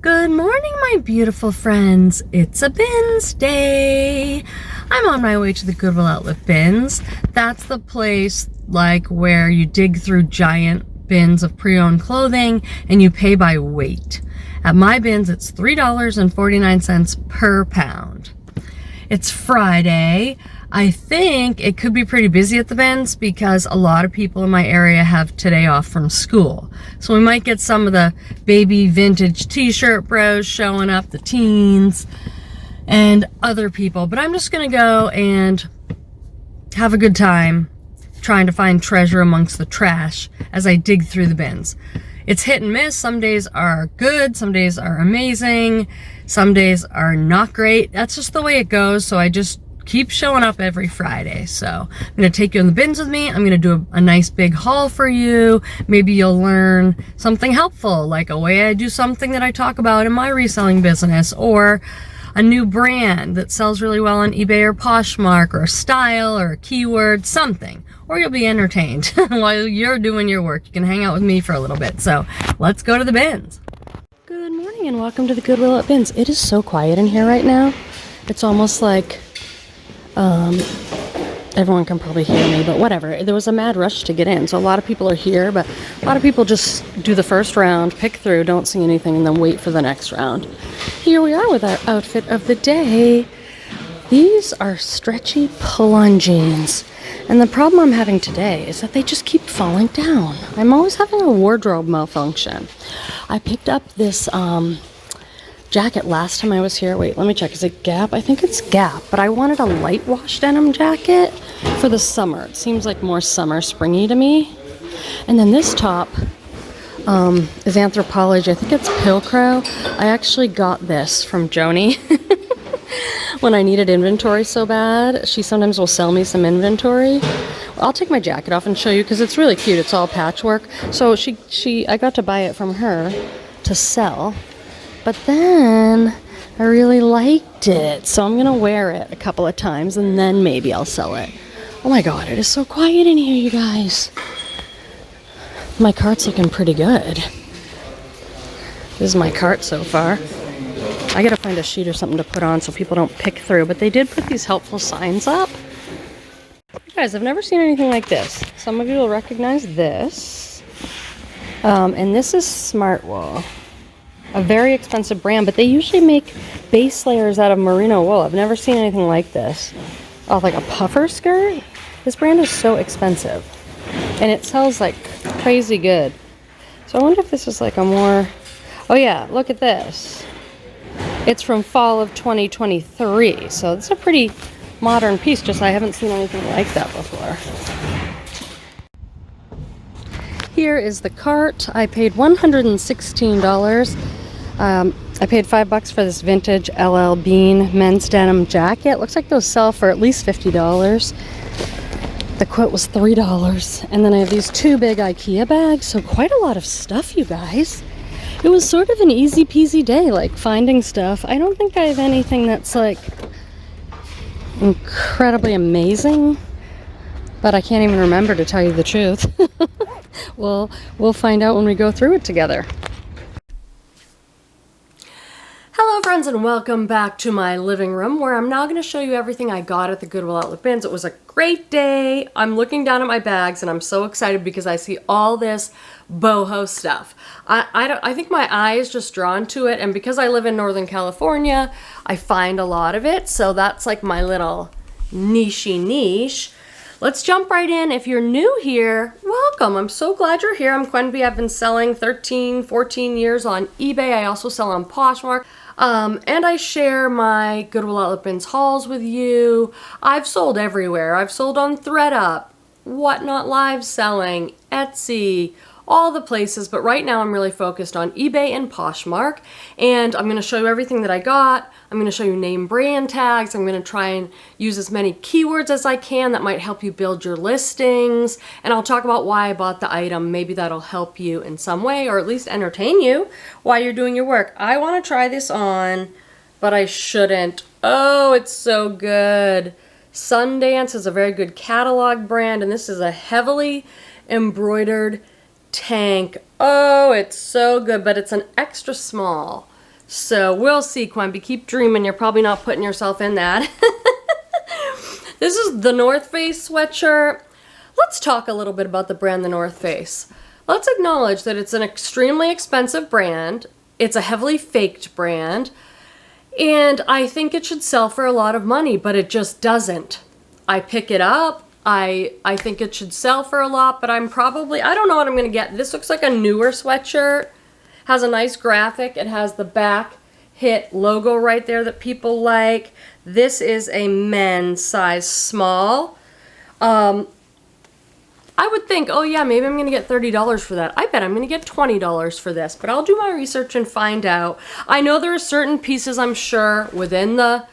Good morning, my beautiful friends. It's a BINS day. I'm on my way to the Goodwill outlet bins. That's the place like where you dig through giant bins of pre-owned clothing and you pay by weight. At my bins, it's $3.49 per pound. It's Friday. I think it could be pretty busy at the bins because a lot of people in my area have today off from school. So we might get some of the baby vintage t-shirt bros showing up, the teens, and other people. But I'm just gonna go and have a good time trying to find treasure amongst the trash as I dig through the bins. It's hit and miss. Some days are good, some days are amazing, some days are not great. That's just the way it goes, so I just keep showing up every Friday. So I'm gonna take you in the bins with me. I'm gonna do a nice big haul for you. Maybe you'll learn something helpful, like a way I do something that I talk about in my reselling business, or a new brand that sells really well on eBay or Poshmark, or a style or a keyword, something. Or you'll be entertained while you're doing your work. You can hang out with me for a little bit. So let's go to the bins. Good morning and welcome to the Goodwill at Bins. It is so quiet in here right now. It's almost like everyone can probably hear me, but whatever. There was a mad rush to get in, so a lot of people are here, but a lot of people just do the first round, pick through, don't see anything, and then wait for the next round. Here we are with our outfit of the day. These are stretchy pull-on jeans, and the problem I'm having today is that they just keep falling down. I'm always having a wardrobe malfunction. I picked up this jacket last time I was here. Wait, let me check. Is it Gap? I think it's Gap, but I wanted a light wash denim jacket for the summer. It seems like more summer springy to me. And then this top is Anthropology. I think it's Pilcrow. I actually got this from Joni when I needed inventory so bad. She sometimes will sell me some inventory. I'll take my jacket off and show you because it's really cute. It's all patchwork. So I got to buy it from her to sell. But then I really liked it, so I'm gonna wear it a couple of times and then maybe I'll sell it. Oh my god, it is so quiet in here, you guys. My cart's looking pretty good. This is my cart so far. I gotta find a sheet or something to put on so people don't pick through, but they did put these helpful signs up. You guys, I've never seen anything like this. Some of you will recognize this. And this is Smartwool. A very expensive brand, but they usually make base layers out of merino wool. I've never seen anything like this. Oh, like a puffer skirt? This brand is so expensive. And it sells like crazy good. So I wonder if this is like a more... Oh yeah, look at this. It's from fall of 2023. So it's a pretty modern piece, just I haven't seen anything like that before. Here is the cart. I paid $116. I paid $5 for this vintage LL Bean men's denim jacket. Looks like those sell for at least $50. The quote was $3. And then I have these two big IKEA bags, so quite a lot of stuff, you guys. It was sort of an easy peasy day, like finding stuff. I don't think I have anything that's like incredibly amazing, but I can't even remember, to tell you the truth. We'll find out when we go through it together. Hello friends and welcome back to my living room, where I'm now going to show you everything I got at the Goodwill outlet bins. It was a great day. I'm looking down at my bags and I'm so excited because I see all this boho stuff. I think my eye is just drawn to it, and because I live in Northern California, I find a lot of it, so that's like my little niche. Let's jump right in. If you're new here, welcome. I'm so glad you're here. I'm Quenby. I've been selling 13, 14 years on eBay. I also sell on Poshmark. And I share my Goodwill outlet bins hauls with you. I've sold everywhere. I've sold on ThredUp, Whatnot Live Selling, Etsy, all the places, but right now I'm really focused on eBay and Poshmark, and I'm going to show you everything that I got. I'm going to show you name brand tags. I'm going to try and use as many keywords as I can that might help you build your listings, and I'll talk about why I bought the item. Maybe that'll help you in some way, or at least entertain you while you're doing your work. I want to try this on, but I shouldn't. Oh, it's so good. Sundance is a very good catalog brand, and this is a heavily embroidered tank. Oh, it's so good, but it's an extra small. So we'll see, Quenby. Keep dreaming. You're probably not putting yourself in that. This is the North Face sweatshirt. Let's talk a little bit about the brand The North Face. Let's acknowledge that it's an extremely expensive brand. It's a heavily faked brand. And I think it should sell for a lot of money, but it just doesn't. I pick it up. I think it should sell for a lot, but I don't know what I'm going to get. This looks like a newer sweatshirt. Has a nice graphic. It has the back hit logo right there that people like. This is a men's size small. I would think, oh yeah, maybe I'm going to get $30 for that. I bet I'm going to get $20 for this, but I'll do my research and find out. I know there are certain pieces, I'm sure, within the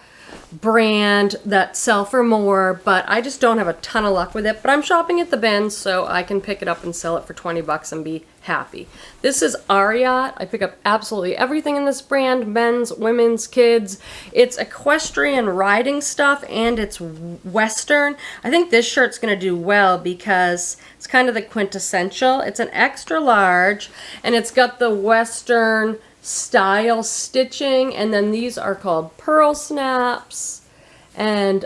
brand that sell for more, but I just don't have a ton of luck with it. But I'm shopping at the BINS, so I can pick it up and sell it for 20 bucks and be happy. This is Ariat. I pick up absolutely everything in this brand, men's, women's, kids. It's equestrian riding stuff and it's Western. I think this shirt's going to do well because it's kind of the quintessential. It's an extra large and it's got the Western style stitching, and then these are called pearl snaps, and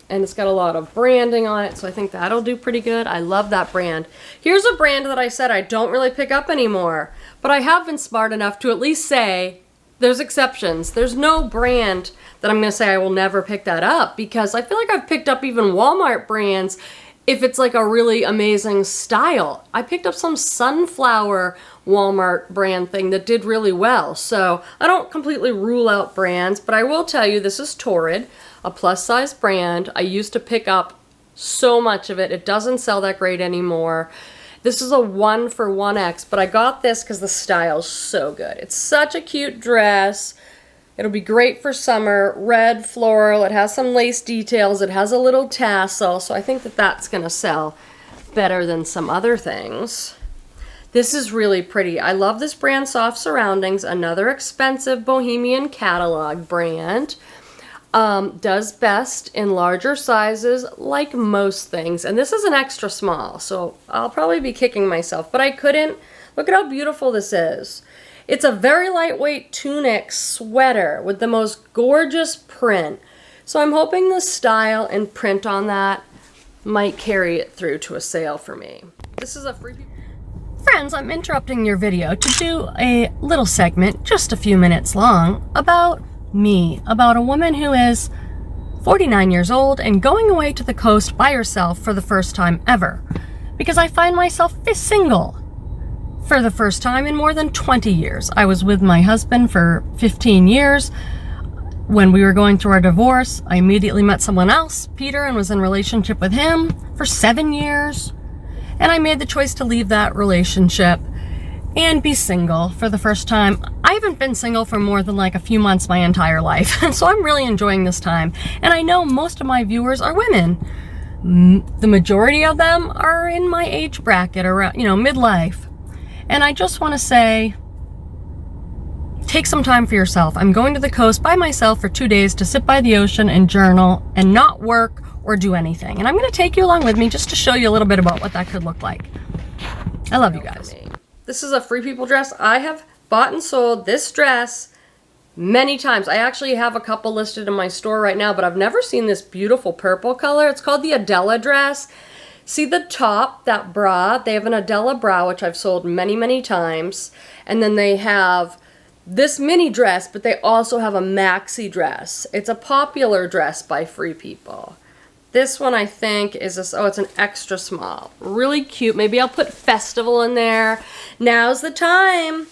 it's got a lot of branding on it, so I think that'll do pretty good. I love that brand. Here's a brand that I said I don't really pick up anymore, but I have been smart enough to at least say there's exceptions. There's no brand that I'm going to say I will never pick that up, because I feel like I've picked up even Walmart brands if it's like a really amazing style. I picked up some sunflower Walmart brand thing that did really well. So I don't completely rule out brands, but I will tell you this is Torrid, a plus size brand. I used to pick up so much of it. It doesn't sell that great anymore. This is a 1 for 1X, but I got this because the style's so good. It's such a cute dress. It'll be great for summer. Red floral. It has some lace details. It has a little tassel. So I think that that's going to sell better than some other things. This is really pretty. I love this brand, Soft Surroundings. Another expensive Bohemian catalog brand. Does best in larger sizes like most things. And this is an extra small. So I'll probably be kicking myself. But I couldn't. Look at how beautiful this is. It's a very lightweight tunic sweater with the most gorgeous print. So I'm hoping the style and print on that might carry it through to a sale for me. This is a free... Friends, I'm interrupting your video to do a little segment, just a few minutes long, about me. About a woman who is 49 years old and going away to the coast by herself for the first time ever. Because I find myself single. For the first time in more than 20 years. I was with my husband for 15 years. When we were going through our divorce, I immediately met someone else, Peter, and was in a relationship with him for 7 years. And I made the choice to leave that relationship and be single for the first time. I haven't been single for more than like a few months my entire life. So I'm really enjoying this time. And I know most of my viewers are women. The majority of them are in my age bracket, around, midlife. And I just want to say, take some time for yourself. I'm going to the coast by myself for 2 days to sit by the ocean and journal and not work or do anything. And I'm going to take you along with me just to show you a little bit about what that could look like. I love you guys. This is a Free People dress. I have bought and sold this dress many times. I actually have a couple listed in my store right now, but I've never seen this beautiful purple color. It's called the Adela dress. See the top, that bra? They have an Adela bra, which I've sold many, many times. And then they have this mini dress, but they also have a maxi dress. It's a popular dress by Free People. This one I think is it's an extra small. Really cute. Maybe I'll put festival in there. Now's the time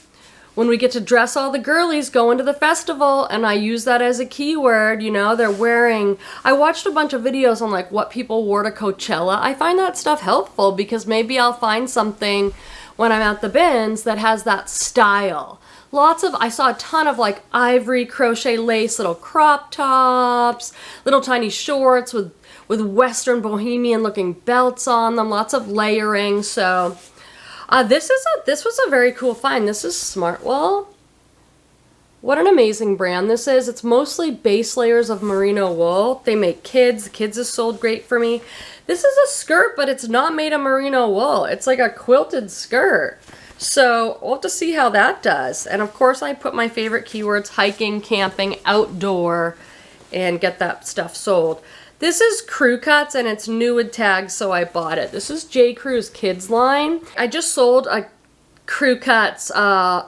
when we get to dress all the girlies going to the festival, and I use that as a keyword. They're wearing... I watched a bunch of videos on like what people wore to Coachella. I find that stuff helpful because maybe I'll find something when I'm at the BINS that has that style. I saw a ton of like ivory crochet lace, little crop tops, little tiny shorts with Western Bohemian looking belts on them, lots of layering. So this was a very cool find. This is Smartwool. What an amazing brand this is. It's mostly base layers of merino wool. They make kids. The kids has sold great for me. This is a skirt, but it's not made of merino wool. It's like a quilted skirt. So we'll have to see how that does. And of course I put my favorite keywords, hiking, camping, outdoor, and get that stuff sold. This is Crew Cuts and it's new with tags, so I bought it. This is J. Crew's kids line. I just sold a Crew Cuts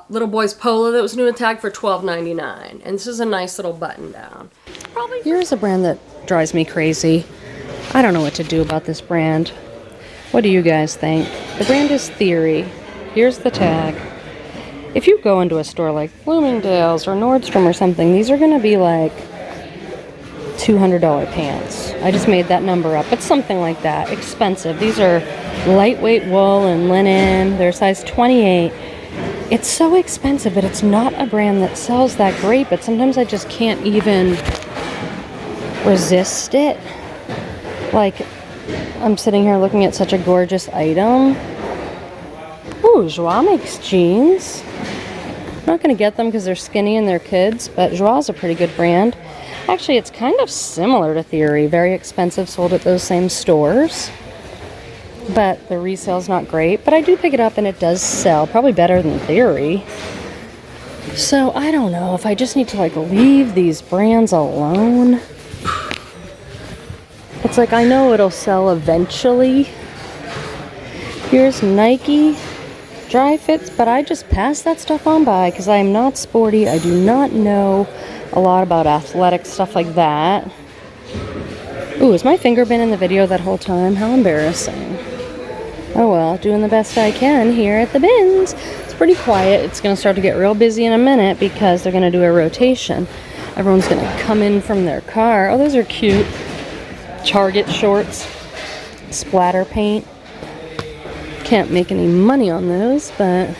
little boy's polo that was new with tag for $12.99. And this is a nice little button down. Here's a brand that drives me crazy. I don't know what to do about this brand. What do you guys think? The brand is Theory. Here's the tag. If you go into a store like Bloomingdale's or Nordstrom or something, these are going to be like $200 pants. I just made that number up. It's something like that. Expensive. These are lightweight wool and linen. They're size 28. It's so expensive, but it's not a brand that sells that great, but sometimes I just can't even resist it. Like, I'm sitting here looking at such a gorgeous item. Ooh, Joie makes jeans. I'm not going to get them because they're skinny and they're kids, but Joie is a pretty good brand. Actually, it's kind of similar to Theory. Very expensive, sold at those same stores. But the resale's not great. But I do pick it up and it does sell. Probably better than Theory. So, I don't know if I just need to, like, leave these brands alone. It's like, I know it'll sell eventually. Here's Nike Dry Fits, but I just pass that stuff on by because I am not sporty. I do not know a lot about athletic stuff like that. Ooh, has my finger been in the video that whole time? How embarrassing. Oh well, doing the best I can here at the BINS. It's pretty quiet. It's going to start to get real busy in a minute because they're going to do a rotation. Everyone's going to come in from their car. Oh, those are cute. Target shorts. Splatter paint. Can't make any money on those, but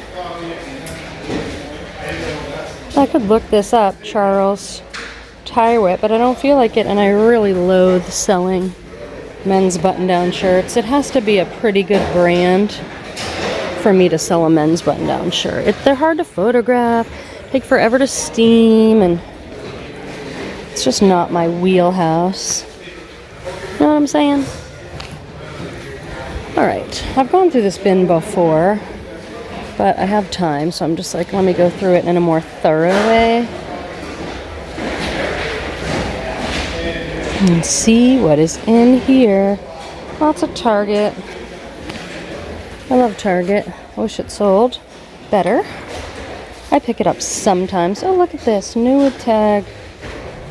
I could look this up, Charles Tire Whip, but I don't feel like it, and I really loathe selling men's button-down shirts. It has to be a pretty good brand for me to sell a men's button-down shirt. They're hard to photograph, take forever to steam, and it's just not my wheelhouse. You know what I'm saying? Alright, I've gone through this bin before, but I have time, so I'm just like, let me go through it in a more thorough way and see what is in here. Lots of Target. I love Target. I wish it sold better. I pick it up sometimes. Oh, look at this. New with tag.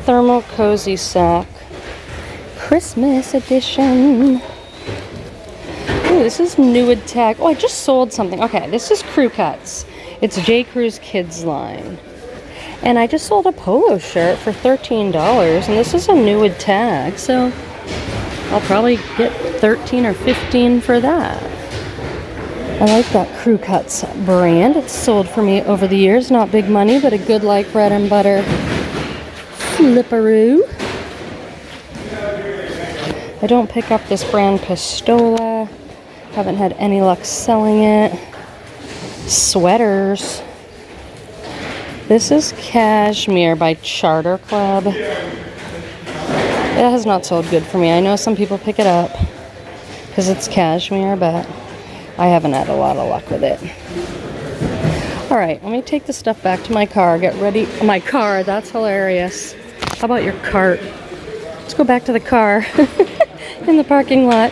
Thermal Cozy Sock. Christmas edition. Ooh, this is new with tag. Oh, I just sold something. Okay, this is Crew Cuts. It's J. Crew's kids line. And I just sold a polo shirt for $13, and this is a new with tag, so I'll probably get 13 or 15 for that. I like that Crew Cuts brand. It's sold for me over the years. Not big money, but a good, like, bread and butter flipperoo. I don't pick up this brand Pistola. Haven't had any luck selling it. Sweaters. This is Cashmere by Charter Club. It has not sold good for me. I know some people pick it up because it's cashmere, but I haven't had a lot of luck with it. Alright, let me take the stuff back to my car. Get ready. My car, that's hilarious. How about your cart? Let's go back to the car in the parking lot.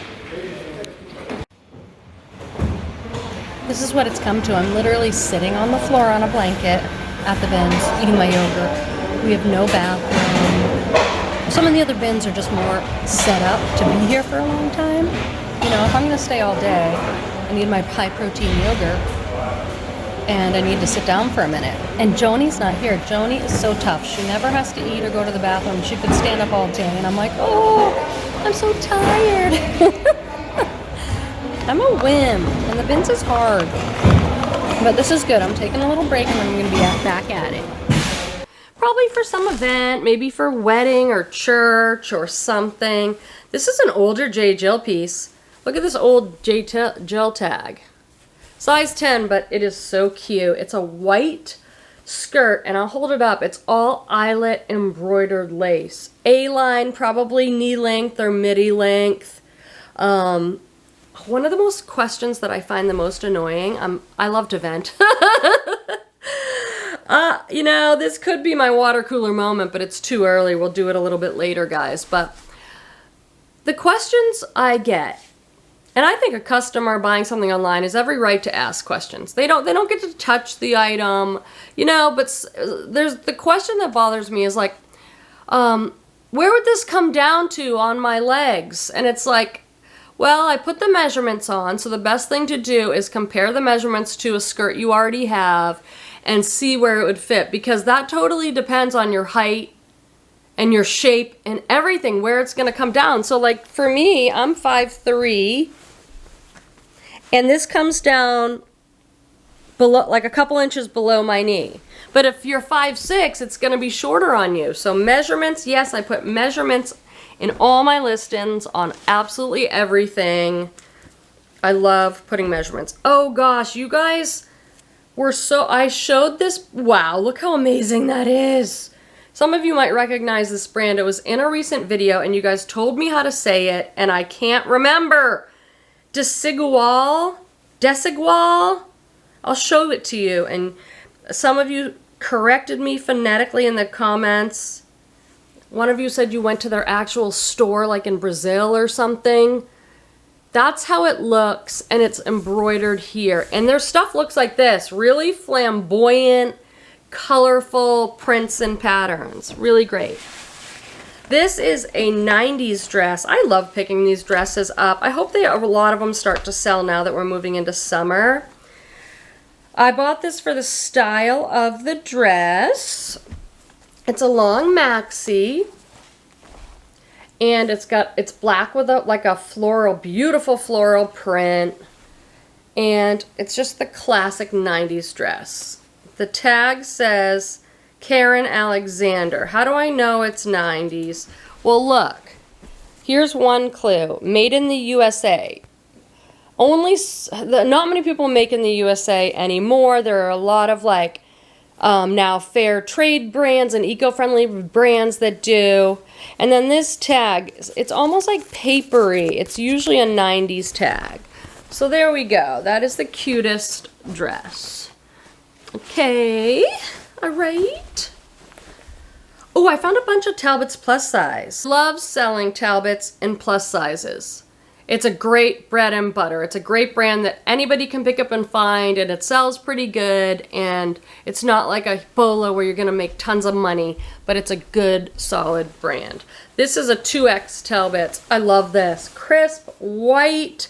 This is what it's come to. I'm literally sitting on the floor on a blanket at the BINS eating my yogurt. We have no bathroom. Some of the other bins are just more set up to be here for a long time. You know, if I'm going to stay all day, I need my high protein yogurt and I need to sit down for a minute. And Joni's not here. Joni is so tough. She never has to eat or go to the bathroom. She could stand up all day. And I'm like, oh, I'm so tired. I'm a whim, and the BINS is hard. But this is good. I'm taking a little break, and then I'm going to be back at it. Probably for some event, maybe for wedding or church or something. This is an older J. Jill piece. Look at this old J. Jill tag. Size 10, but it is so cute. It's a white skirt, and I'll hold it up. It's all eyelet embroidered lace. A-line, probably knee length or midi length. One of the most questions that I find the most annoying, I love to vent. You know, this could be my water cooler moment, but it's too early. We'll do it a little bit later, guys. But the questions I get, and I think a customer buying something online has every right to ask questions. They don't get to touch the item, you know, but there's the question that bothers me is like, where would this come down to on my legs? And it's like, well, I put the measurements on, so the best thing to do is compare the measurements to a skirt you already have and see where it would fit, because that totally depends on your height and your shape and everything, where it's gonna come down. So like for me, I'm 5'3", and this comes down below, like a couple inches below my knee. But if you're 5'6", it's gonna be shorter on you. So measurements, yes, I put measurements in all my listings on absolutely everything. I love putting measurements. Oh gosh, you guys were so, I showed this, wow, look how amazing that is. Some of you might recognize this brand. It was in a recent video and you guys told me how to say it and I can't remember. Desigual? I'll show it to you, and some of you corrected me phonetically in the comments. One of you said you went to their actual store like in Brazil or something. That's how it looks, and it's embroidered here. And their stuff looks like this, really flamboyant, colorful prints and patterns. Really great. This is a 90s dress. I love picking these dresses up. I hope a lot of them start to sell now that we're moving into summer. I bought this for the style of the dress. It's a long maxi, and it's black with like a floral, beautiful floral print, and it's just the classic 90s dress. The tag says Karen Alexander. How do I know it's 90s? Well, look, here's one clue. Made in the USA. Not many people make in the USA anymore. There are a lot of like now fair trade brands and eco-friendly brands that do. And then this tag, it's almost like papery. It's usually a 90s tag. So there we go. That is the cutest dress. Okay, all right. Oh, I found a bunch of Talbots plus size. Love selling Talbots in plus sizes. It's a great bread and butter. It's a great brand that anybody can pick up and find, and it sells pretty good, and it's not like a Bolo where you're gonna make tons of money, but it's a good, solid brand. This is a 2X Talbots. I love this. Crisp, white,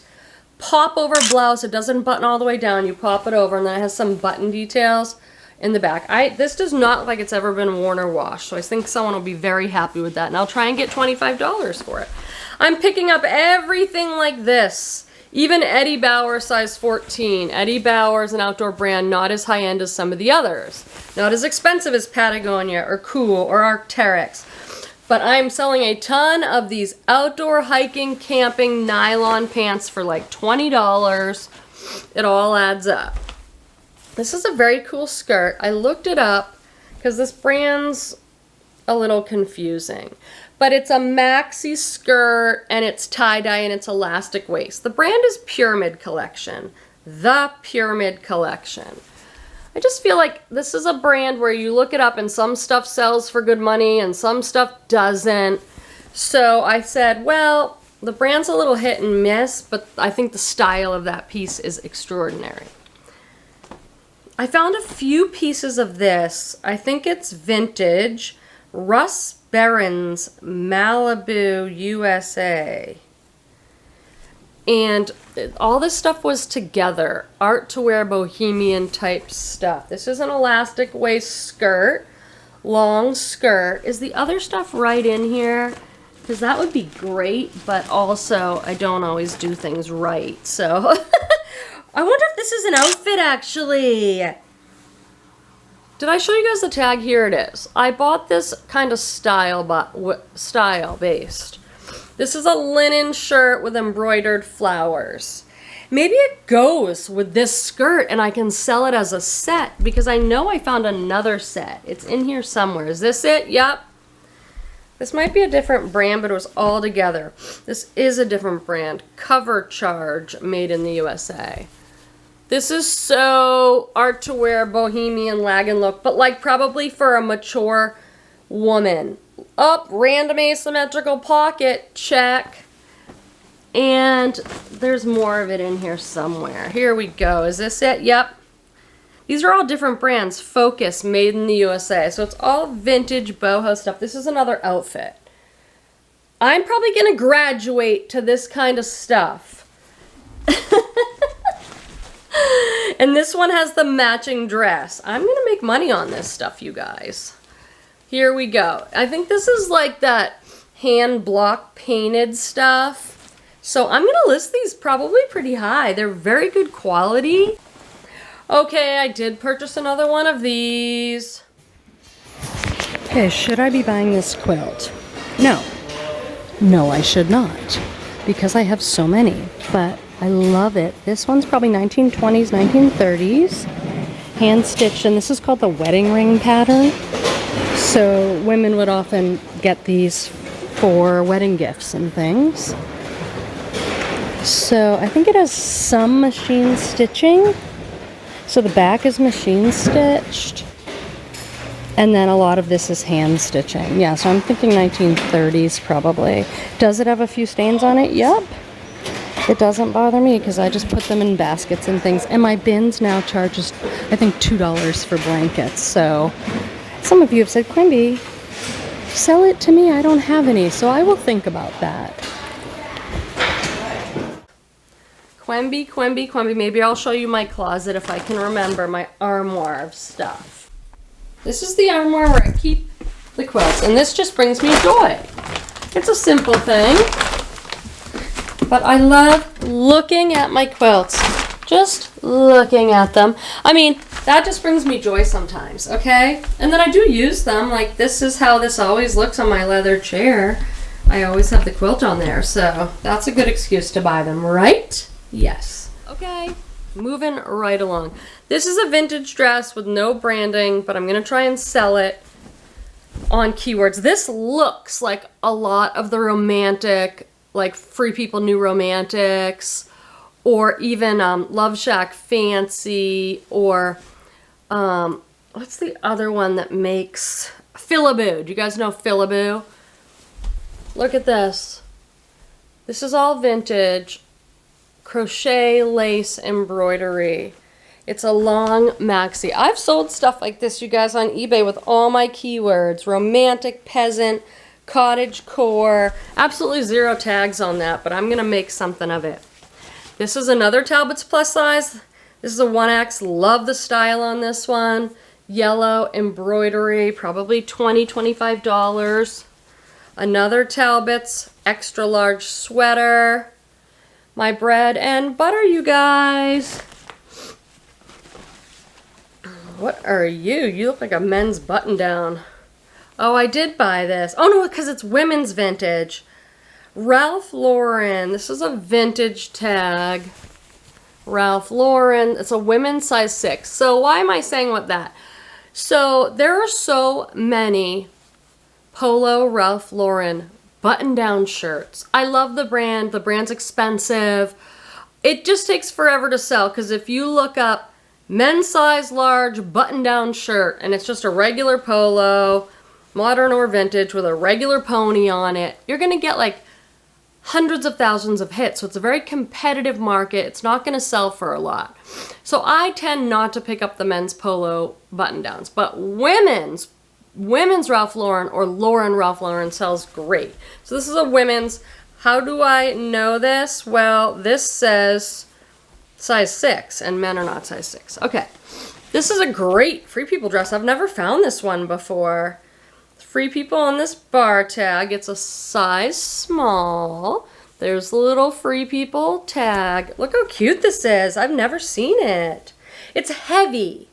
pop-over blouse. It doesn't button all the way down. You pop it over, and then it has some button details in the back. This does not look like it's ever been worn or washed, so I think someone will be very happy with that, and I'll try and get $25 for it. I'm picking up everything like this. Even Eddie Bauer size 14. Eddie Bauer is an outdoor brand, not as high-end as some of the others. Not as expensive as Patagonia or Cool or Arc'teryx. But I'm selling a ton of these outdoor hiking, camping, nylon pants for like $20. It all adds up. This is a very cool skirt. I looked it up because this brand's a little confusing. But it's a maxi skirt, and it's tie-dye, and it's elastic waist. The brand is Pyramid Collection. The Pyramid Collection. I just feel like this is a brand where you look it up and some stuff sells for good money and some stuff doesn't. So I said, well, the brand's a little hit and miss, but I think the style of that piece is extraordinary. I found a few pieces of this. I think it's vintage. Russ Barron's Malibu, USA. And all this stuff was together. Art to wear bohemian type stuff. This is an elastic waist skirt. Long skirt. Is the other stuff right in here? Because that would be great, but also I don't always do things right. So I wonder if this is an outfit actually. Did I show you guys the tag? Here it is. I bought this kind of style based. This is a linen shirt with embroidered flowers. Maybe it goes with this skirt and I can sell it as a set because I know I found another set. It's in here somewhere. Is this it? Yep. This might be a different brand, but it was all together. This is a different brand. Cover Charge, made in the USA. This is so art to wear, bohemian lagging look, but like probably for a mature woman. Up, random asymmetrical pocket, check. And there's more of it in here somewhere. Here we go. Is this it? Yep. These are all different brands. Focus, made in the USA. So it's all vintage boho stuff. This is another outfit. I'm probably going to graduate to this kind of stuff. And this one has the matching dress. I'm going to make money on this stuff, you guys. Here we go. I think this is like that hand block painted stuff. So I'm going to list these probably pretty high. They're very good quality. Okay, I did purchase another one of these. Okay, should I be buying this quilt? No. No, I should not. Because I have so many. But I love it. This one's probably 1920s, 1930s. Hand stitched, and this is called the wedding ring pattern. So women would often get these for wedding gifts and things. So I think it has some machine stitching. So the back is machine stitched. And then a lot of this is hand stitching. Yeah, so I'm thinking 1930s probably. Does it have a few stains on it? Yep. It doesn't bother me because I just put them in baskets and things. And my bins now charges, I think, $2 for blankets. So some of you have said, Quenby, sell it to me. I don't have any. So I will think about that. Quenby, Quenby, Quenby. Maybe I'll show you my closet if I can remember my armoire of stuff. This is the armoire where I keep the quilts. And this just brings me joy. It's a simple thing. But I love looking at my quilts. Just looking at them. I mean, that just brings me joy sometimes, okay? And then I do use them. Like, this is how this always looks on my leather chair. I always have the quilt on there. So that's a good excuse to buy them, right? Yes. Okay, moving right along. This is a vintage dress with no branding, but I'm going to try and sell it on keywords. This looks like a lot of the romantic, like Free People New Romantics, or even Love Shack Fancy, or what's the other one that makes Philaboo? Do you guys know Philaboo? Look at this. This is all vintage crochet lace embroidery. It's a long maxi. I've sold stuff like this, you guys, on eBay with all my keywords. Romantic, peasant, cottage core. Absolutely zero tags on that, but I'm going to make something of it. This is another Talbots plus size. This is a 1X. Love the style on this one. Yellow embroidery, probably $20, $25. Another Talbots extra large sweater. My bread and butter, you guys. What are you? You look like a men's button down. Oh, I did buy this. Oh no, because it's women's vintage. Ralph Lauren. This is a vintage tag. Ralph Lauren. It's a women's size 6. So why am I saying what that? So there are so many Polo Ralph Lauren button-down shirts. I love the brand. The brand's expensive. It just takes forever to sell because if you look up men's size large button-down shirt and it's just a regular polo, modern or vintage with a regular pony on it, you're going to get like hundreds of thousands of hits. So it's a very competitive market. It's not going to sell for a lot. So I tend not to pick up the men's polo button-downs, but women's Ralph Lauren or Lauren Ralph Lauren sells great. So this is a women's. How do I know this? Well, this says size 6 and men are not size 6. Okay. This is a great Free People dress. I've never found this one before. Free People on this bar tag. It's a size small. There's the little Free People tag. Look how cute this is. I've never seen it. It's heavy.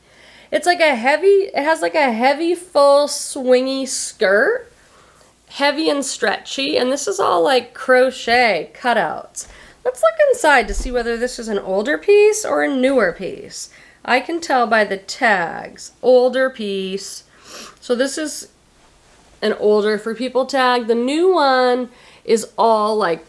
It's like a heavy, it has like a heavy, full, swingy skirt. Heavy and stretchy. And this is all like crochet cutouts. Let's look inside to see whether this is an older piece or a newer piece. I can tell by the tags. Older piece. So this is an older Free People tag. The new one is all like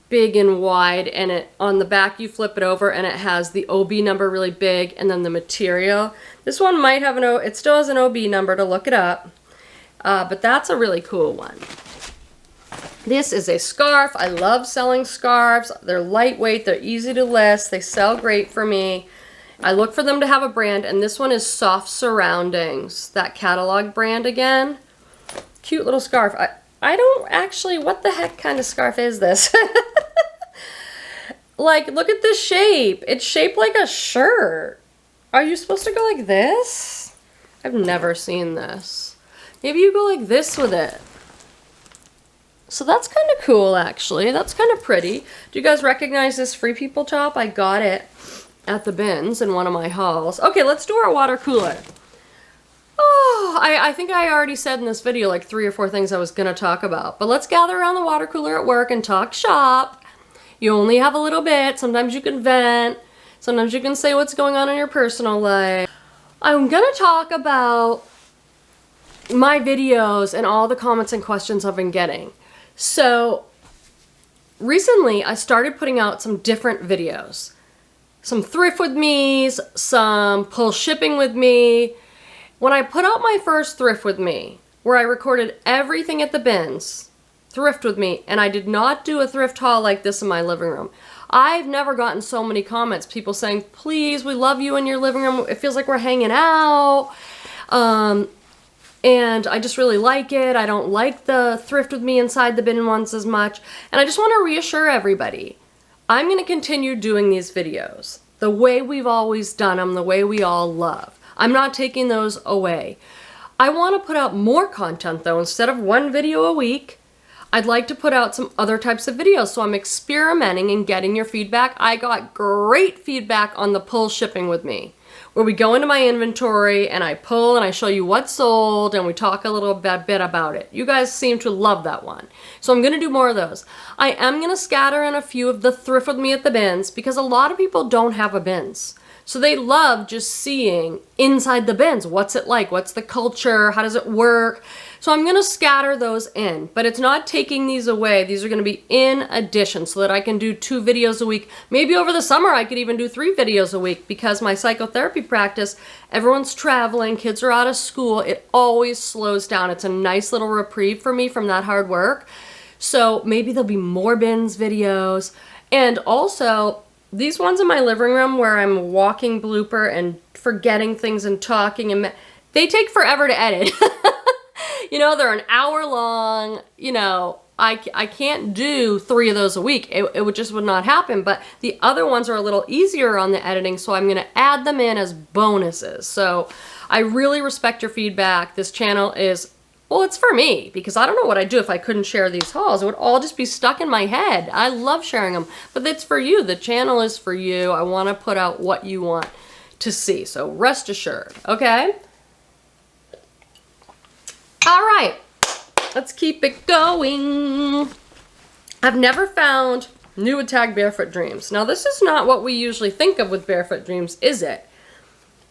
big and wide, and it on the back you flip it over and it has the OB number really big and then the material. This one might have it still has an OB number, to look it up, but that's a really cool one. This is a scarf. I love selling scarves. They're lightweight, they're easy to list, they sell great for me. I look for them to have a brand, and this one is Soft Surroundings, that catalog brand again. Cute little scarf. I don't actually, what the heck kind of scarf is this? Like, look at the shape. It's shaped like a shirt. Are you supposed to go like this? I've never seen this. Maybe you go like this with it. So that's kind of cool, actually. That's kind of pretty. Do you guys recognize this Free People top? I got it at the BINS in one of my hauls. Okay, let's do our water cooler. Oh, I think I already said in this video like 3 or 4 things I was going to talk about. But let's gather around the water cooler at work and talk shop. You only have a little bit. Sometimes you can vent. Sometimes you can say what's going on in your personal life. I'm going to talk about my videos and all the comments and questions I've been getting. So recently I started putting out some different videos. Some thrift with me's, some pull shipping with me. When I put out my first thrift with me, where I recorded everything at the BINS, thrift with me, and I did not do a thrift haul like this in my living room, I've never gotten so many comments. People saying, please, we love you in your living room. It feels like we're hanging out. And I just really like it. I don't like the thrift with me inside the bin ones as much. And I just want to reassure everybody, I'm going to continue doing these videos the way we've always done them, the way we all love. I'm not taking those away. I want to put out more content though. Instead of 1 video a week, I'd like to put out some other types of videos. So I'm experimenting and getting your feedback. I got great feedback on the pull shipping with me, where we go into my inventory and I pull and I show you what's sold and we talk a little bit about it. You guys seem to love that one. So I'm going to do more of those. I am going to scatter in a few of the thrift with me at the BINS, because a lot of people don't have a BINS. So they love just seeing inside the BINS. What's it like? What's the culture? How does it work? So I'm going to scatter those in, but it's not taking these away. These are going to be in addition so that I can do 2 videos a week. Maybe over the summer I could even do 3 videos a week, because my psychotherapy practice, everyone's traveling, kids are out of school. It always slows down. It's a nice little reprieve for me from that hard work. So maybe there'll be more BINS videos. And also, these ones in my living room where I'm walking blooper and forgetting things and talking, and they take forever to edit. You know, they're an hour long. You know, I can't do 3 of those a week. It would just would not happen. But the other ones are a little easier on the editing, so I'm going to add them in as bonuses. So I really respect your feedback. This channel is, well, it's for me, because I don't know what I'd do if I couldn't share these hauls. It would all just be stuck in my head. I love sharing them, but it's for you. The channel is for you. I want to put out what you want to see. So rest assured, okay? All right, let's keep it going. I've never found new with tag Barefoot Dreams. Now, this is not what we usually think of with Barefoot Dreams, is it?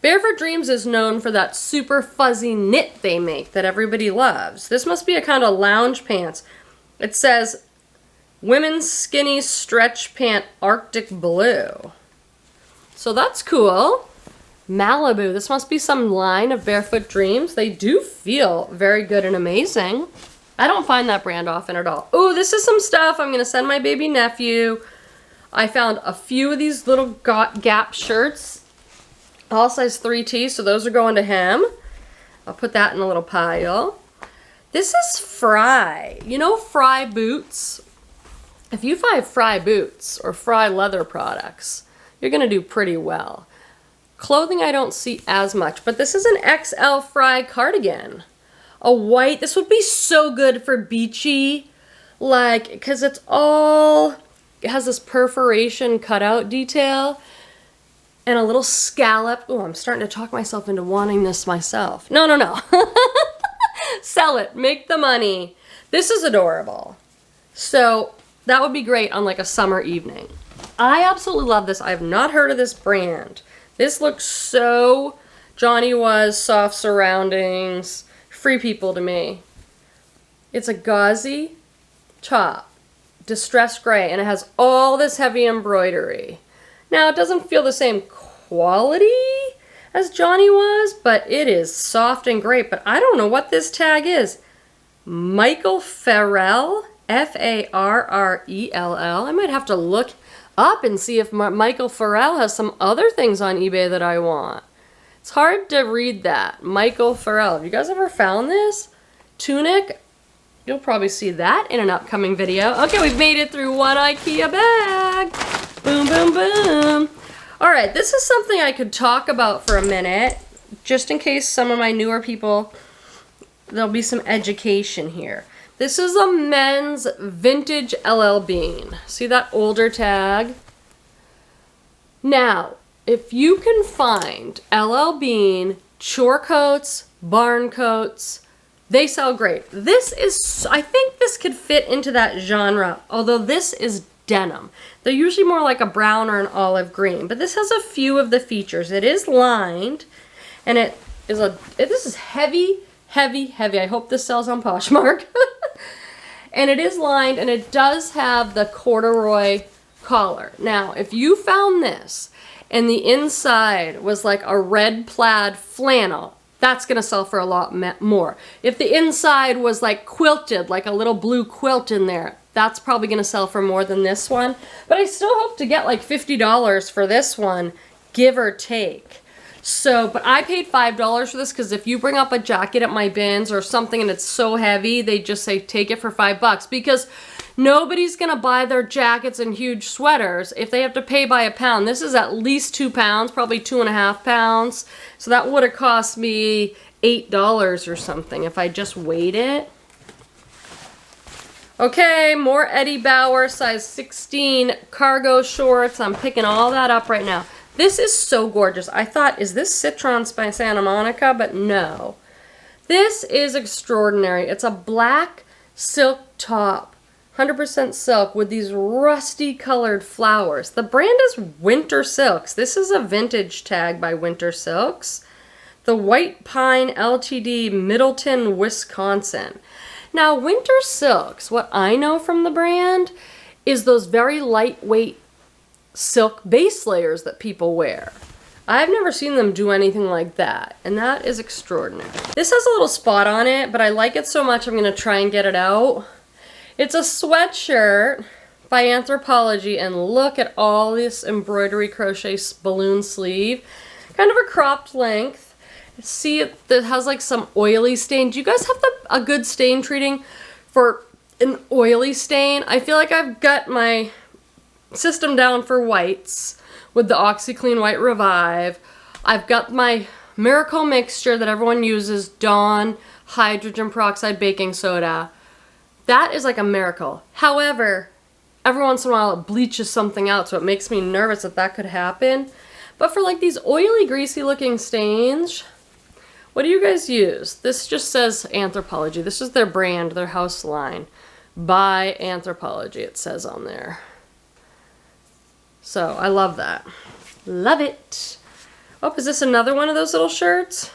Barefoot Dreams is known for that super fuzzy knit they make that everybody loves. This must be a kind of lounge pants. It says, women's skinny stretch pant Arctic blue. So that's cool. Malibu, this must be some line of Barefoot Dreams. They do feel very good and amazing. I don't find that brand often at all. Oh, this is some stuff I'm going to send my baby nephew. I found a few of these little Gap shirts, all size 3T, so those are going to him. I'll put that in a little pile. This is Frye. You know Frye boots? If you buy Frye boots or Frye leather products, you're going to do pretty well. Clothing I don't see as much, but this is an XL Frye cardigan. A white, this would be so good for beachy, like, because it has this perforation cutout detail and a little scallop. Oh, I'm starting to talk myself into wanting this myself. No, no, no. Sell it, make the money. This is adorable. So that would be great on like a summer evening. I absolutely love this. I have not heard of this brand. This looks so Johnny Was, Soft Surroundings, Free People to me. It's a gauzy top, distressed gray, and it has all this heavy embroidery. Now, it doesn't feel the same quality as Johnny was, but it is soft and great. But I don't know what this tag is. Michael Farrell, Farrell. I might have to look up and see if Michael Farrell has some other things on eBay that I want. It's hard to read that. Michael Farrell. Have you guys ever found this? Tunic. You'll probably see that in an upcoming video. Okay, we've made it through one IKEA bag. Boom, boom, boom. All right, this is something I could talk about for a minute, just in case some of my newer people, there'll be some education here. This is a men's vintage LL Bean. See that older tag? Now, if you can find LL Bean, chore coats, barn coats, they sell great. This is, I think this could fit into that genre, although this is denim. They're usually more like a brown or an olive green, but this has a few of the features. It is lined, and this is heavy, heavy, heavy. I hope this sells on Poshmark. And it is lined, and it does have the corduroy collar. Now, if you found this, and the inside was like a red plaid flannel, that's gonna sell for a lot more. If the inside was like quilted, like a little blue quilt in there, that's probably gonna sell for more than this one. But I still hope to get like $50 for this one, give or take. So, but I paid $5 for this because if you bring up a jacket at my bins or something and it's so heavy, they just say take it for $5 because nobody's gonna buy their jackets and huge sweaters if they have to pay by a pound. This is at least 2 pounds, probably 2.5 pounds. So that would have cost me $8 or something if I just weighed it. Okay, more Eddie Bauer size 16 cargo shorts. I'm picking all that up right now. This is so gorgeous. I thought, is this Citrons by Santa Monica? But no. This is extraordinary. It's a black silk top, 100% silk with these rusty colored flowers. The brand is Winter Silks. This is a vintage tag by Winter Silks. The White Pine Ltd, Middleton, Wisconsin. Now, Winter Silks, what I know from the brand is those very lightweight silk base layers that people wear. I've never seen them do anything like that, and that is extraordinary. This has a little spot on it, but I like it so much I'm gonna try and get it out. It's a sweatshirt by Anthropologie, and look at all this embroidery crochet balloon sleeve. Kind of a cropped length. See, it has like some oily stain. Do you guys have a good stain treating for an oily stain? I feel like I've got my system down for whites with the OxyClean White Revive. I've got my miracle mixture that everyone uses, Dawn hydrogen peroxide baking soda. That is like a miracle. However, every once in a while it bleaches something out, so it makes me nervous that that could happen. But for like these oily, greasy looking stains, what do you guys use? This just says Anthropologie. This is their brand, their house line. By Anthropologie, it says on there. So, I love that. Love it. Oh, is this another one of those little shirts?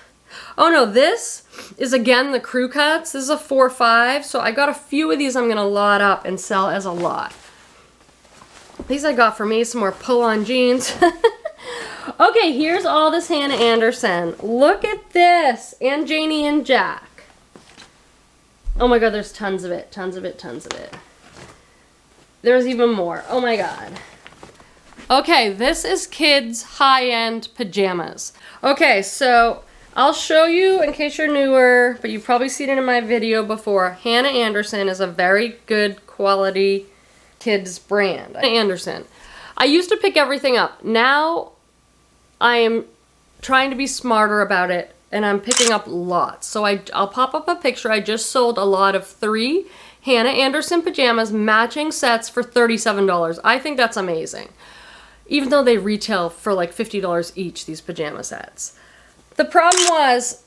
Oh no, this is again the crew cuts. This is a 4-5, so I got a few of these I'm going to lot up and sell as a lot. These I got for me, some more pull-on jeans. Okay, here's all this Hannah Anderson. Look at this. And Janie and Jack. Oh my god, there's tons of it. Tons of it, tons of it. There's even more. Oh my god. Okay, this is kids' high-end pajamas. Okay, so I'll show you in case you're newer, but you've probably seen it in my video before. Hannah Anderson is a very good quality kids brand. Hannah Anderson. I used to pick everything up. Now I am trying to be smarter about it, and I'm picking up lots. So I'll pop up a picture. I just sold a lot of 3 Hannah Anderson pajamas, matching sets for $37. I think that's amazing. Even though they retail for like $50 each, these pajama sets. The problem was,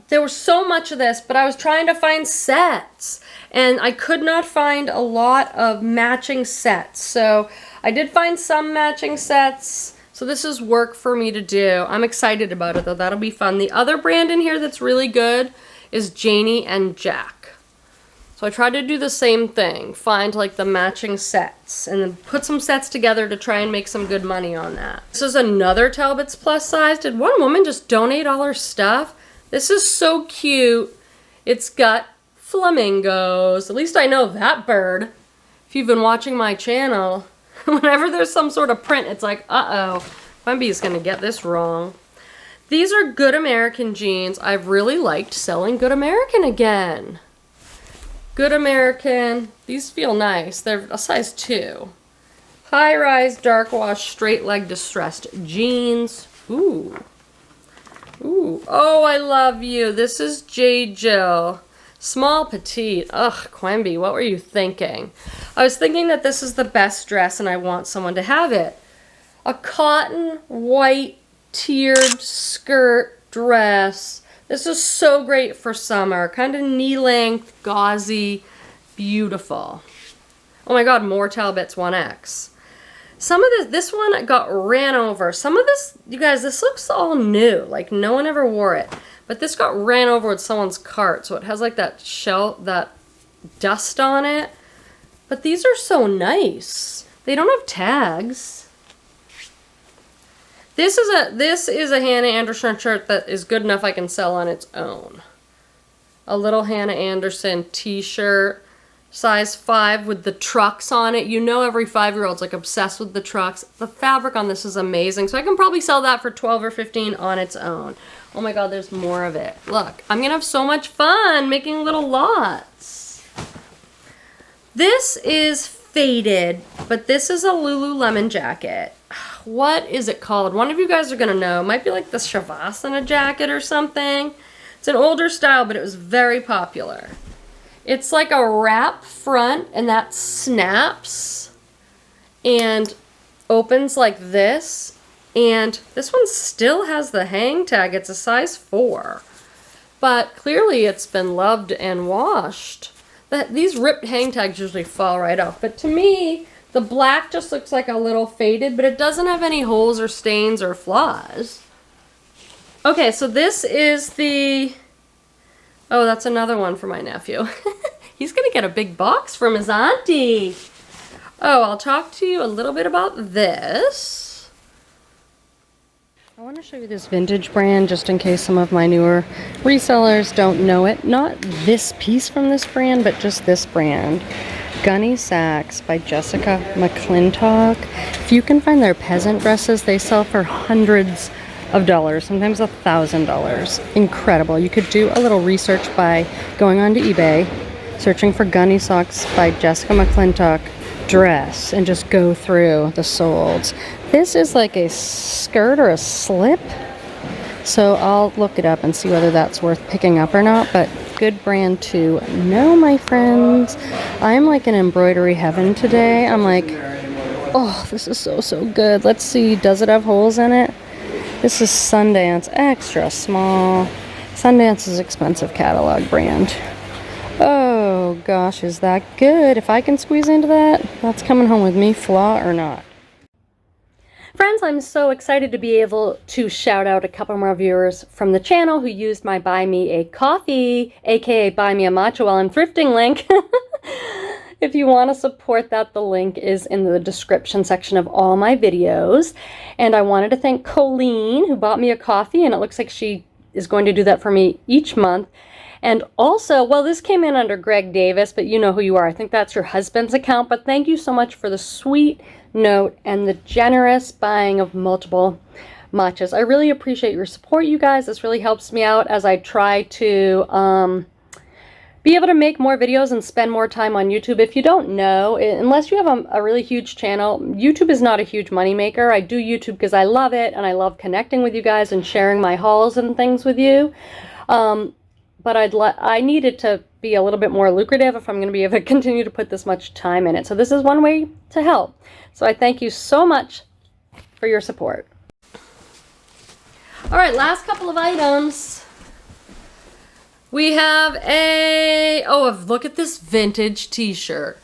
there was so much of this, but I was trying to find sets, and I could not find a lot of matching sets. So I did find some matching sets, so this is work for me to do. I'm excited about it though, that'll be fun. The other brand in here that's really good is Janie and Jack. So I tried to do the same thing, find like the matching sets and then put some sets together to try and make some good money on that. This is another Talbots plus size. Did one woman just donate all her stuff? This is so cute. It's got flamingos. At least I know that bird. If you've been watching my channel, whenever there's some sort of print, it's like, uh-oh, Quenby's gonna get this wrong. These are Good American jeans. I've really liked selling Good American again. Good American, these feel nice. They're a size 2. High-rise, dark wash, straight leg distressed jeans. Ooh. Ooh. Oh, I love you. This is Jade Jill. Small, petite. Ugh, Quenby, what were you thinking? I was thinking that this is the best dress and I want someone to have it. A cotton, white, tiered skirt dress. This is so great for summer. Kind of knee-length, gauzy, beautiful. Oh my god, more Talbots 1X. Some of this one got ran over. Some of this, you guys, this looks all new. Like no one ever wore it. But this got ran over with someone's cart. So it has like that that dust on it. But these are so nice. They don't have tags. This is a Hannah Anderson shirt that is good enough I can sell on its own. A little Hannah Anderson t-shirt, size 5 with the trucks on it. You know every 5-year-old's like obsessed with the trucks. The fabric on this is amazing. So I can probably sell that for 12 or 15 on its own. Oh my god, there's more of it. Look, I'm gonna have so much fun making little lots. This is faded, but this is a Lululemon jacket. What is it called? One of you guys are gonna know. It might be like the Shavasana jacket or something. It's an older style, but it was very popular. It's like a wrap front, and that snaps and opens like this. And this one still has the hang tag. It's a size 4. But clearly it's been loved and washed. These ripped hang tags usually fall right off. But to me, the black just looks like a little faded, but it doesn't have any holes or stains or flaws. Okay, so this is the... Oh, that's another one for my nephew. He's gonna get a big box from his auntie. Oh, I'll talk to you a little bit about this. I want to show you this vintage brand just in case some of my newer resellers don't know it. Not this piece from this brand, but just this brand. Gunny Sacks by Jessica McClintock. If you can find their peasant dresses, they sell for hundreds of dollars, sometimes $1,000. Incredible. You could do a little research by going onto eBay, searching for Gunny Socks by Jessica McClintock dress, and just go through the solds. This is like a skirt or a slip, so I'll look it up and see whether that's worth picking up or not, but good brand to know, my friends. I'm like in embroidery heaven today. I'm like, oh, this is so good. Let's see, does it have holes in it? This is Sundance, extra small. Sundance is expensive catalog brand. Oh gosh, is that good? If I can squeeze into that, that's coming home with me, flaw or not. Friends, I'm so excited to be able to shout out a couple more viewers from the channel who used my Buy Me a Coffee, aka Buy Me a Matcha while I'm thrifting link. If you want to support that, the link is in the description section of all my videos. And I wanted to thank Colleen, who bought me a coffee, and it looks like she is going to do that for me each month. And also, well, this came in under Greg Davis, but you know who you are. I think that's your husband's account, but thank you so much for the sweet note and the generous buying of multiple matchas. I really appreciate your support, you guys. This really helps me out as I try to be able to make more videos and spend more time on YouTube. If you don't know, unless you have a really huge channel, YouTube is not a huge moneymaker. I do YouTube because I love it and I love connecting with you guys and sharing my hauls and things with you. But I need it to be a little bit more lucrative if I'm going to be able to continue to put this much time in it. So this is one way to help. So I thank you so much for your support. All right, last couple of items. We have look at this vintage t-shirt.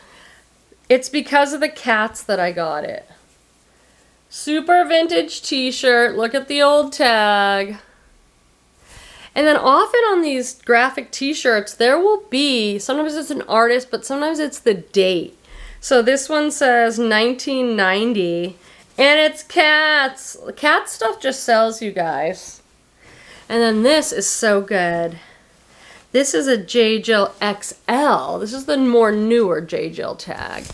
It's because of the cats that I got it. Super vintage t-shirt. Look at the old tag. And then often on these graphic t-shirts, there will be, sometimes it's an artist, but sometimes it's the date. So this one says 1990, and it's cats. Cat stuff just sells, you guys. And then this is so good. This is a J. Jill XL. This is the more newer J. Jill tag.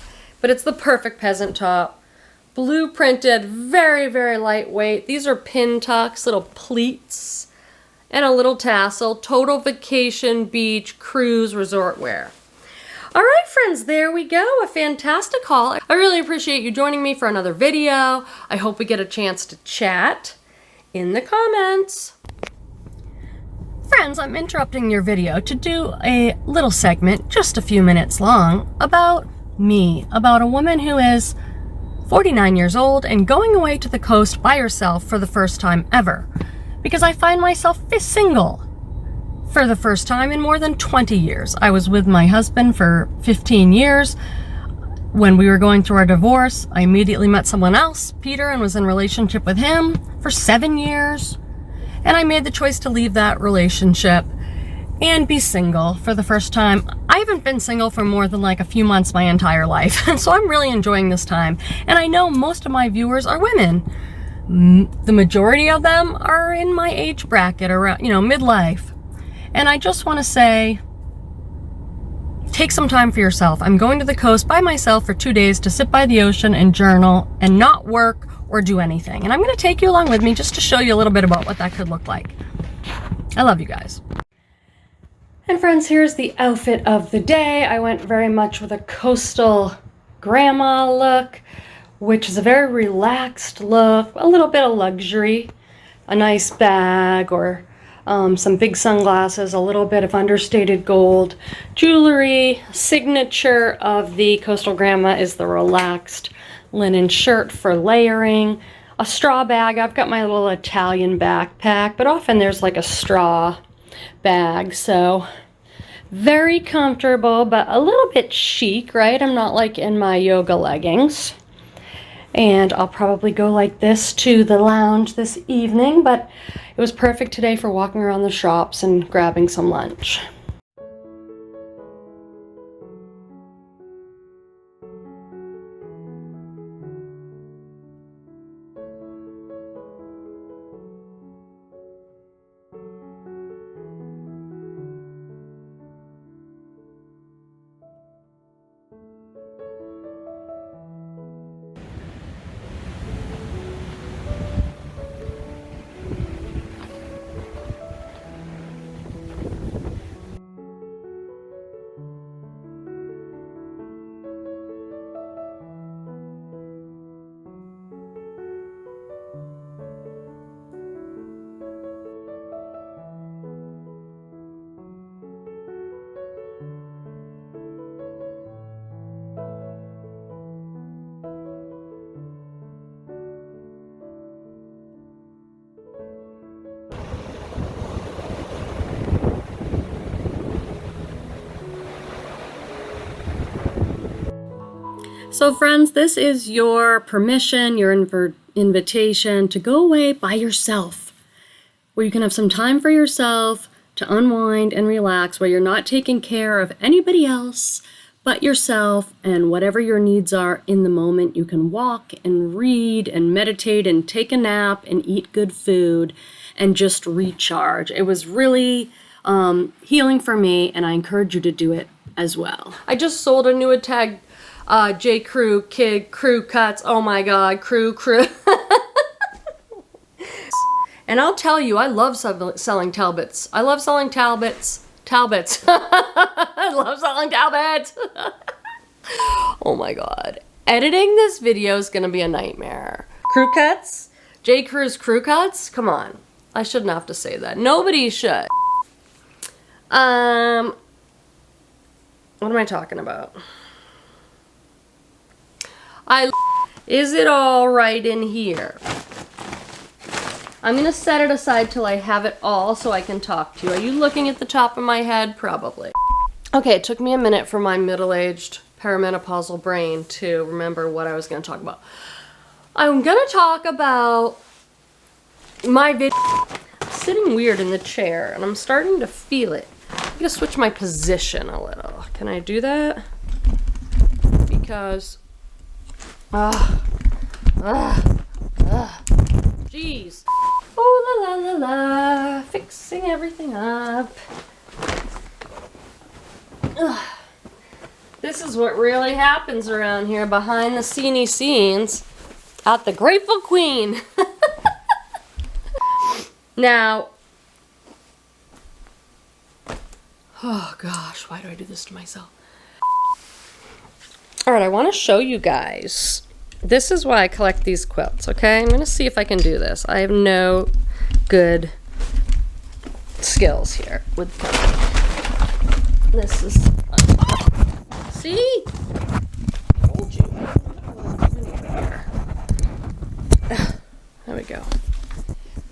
But it's the perfect peasant top. Blue printed, very, very lightweight. These are pin tucks, little pleats, and a little tassel. Total vacation, beach, cruise, resort wear. All right, friends, there we go. A fantastic haul. I really appreciate you joining me for another video. I hope we get a chance to chat in the comments. Friends, I'm interrupting your video to do a little segment, just a few minutes long, about me, about a woman who is 49 years old and going away to the coast by herself for the first time ever, because I find myself single for the first time in more than 20 years. I was with my husband for 15 years. When we were going through our divorce, I immediately met someone else, Peter, and was in a relationship with him for 7 years. And I made the choice to leave that relationship and be single for the first time. I haven't been single for more than like a few months my entire life. So I'm really enjoying this time. And I know most of my viewers are women. The majority of them are in my age bracket, around, midlife. And I just want to say, take some time for yourself. I'm going to the coast by myself for 2 days to sit by the ocean and journal and not work or do anything. And I'm going to take you along with me just to show you a little bit about what that could look like. I love you guys. And friends, here's the outfit of the day. I went very much with a coastal grandma look, which is a very relaxed look, a little bit of luxury, a nice bag or some big sunglasses, a little bit of understated gold jewelry. Signature of the coastal grandma is the relaxed linen shirt for layering, a straw bag. I've got my little Italian backpack, but often there's like a straw bag, so very comfortable, but a little bit chic, right? I'm not like in my yoga leggings. And I'll probably go like this to the lounge this evening, but it was perfect today for walking around the shops and grabbing some lunch. So friends, this is your permission, your invitation to go away by yourself, where you can have some time for yourself to unwind and relax, where you're not taking care of anybody else but yourself, and whatever your needs are in the moment. You can walk and read and meditate and take a nap and eat good food and just recharge. It was really healing for me, and I encourage you to do it as well. I just sold a new tag, J. Crew Kid Crew Cuts. Oh my God, Crew. And I'll tell you, I love selling Talbots. I love selling Talbots. I love selling Talbots. Oh my God. Editing this video is gonna be a nightmare. Crew Cuts? J. Crew's Crew Cuts? Come on. I shouldn't have to say that. Nobody should. What am I talking about? Is it all right in here? I'm gonna set it aside till I have it all so I can talk to you. Are you looking at the top of my head? Probably. Okay, it took me a minute for my middle-aged perimenopausal brain to remember what I was gonna talk about. I'm gonna talk about my video. sitting weird in the chair, and I'm starting to feel it. I'm gonna switch my position a little. Can I do that? Because, jeez. Oh, la la la la, fixing everything up. This is what really happens around here behind the scenes at the Grateful Queen. Now, oh gosh, why do I do this to myself? All right, I want to show you guys. This is why I collect these quilts, okay? I'm going to see if I can do this. I have no good skills here with quilting. This is... see? Told you. There we go.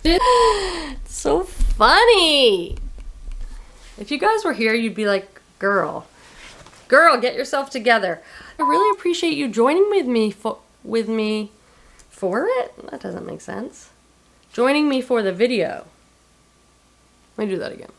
It's so funny. If you guys were here, you'd be like, girl, get yourself together. I really appreciate you joining with me for it? That doesn't make sense. Joining me for the video. Let me do that again.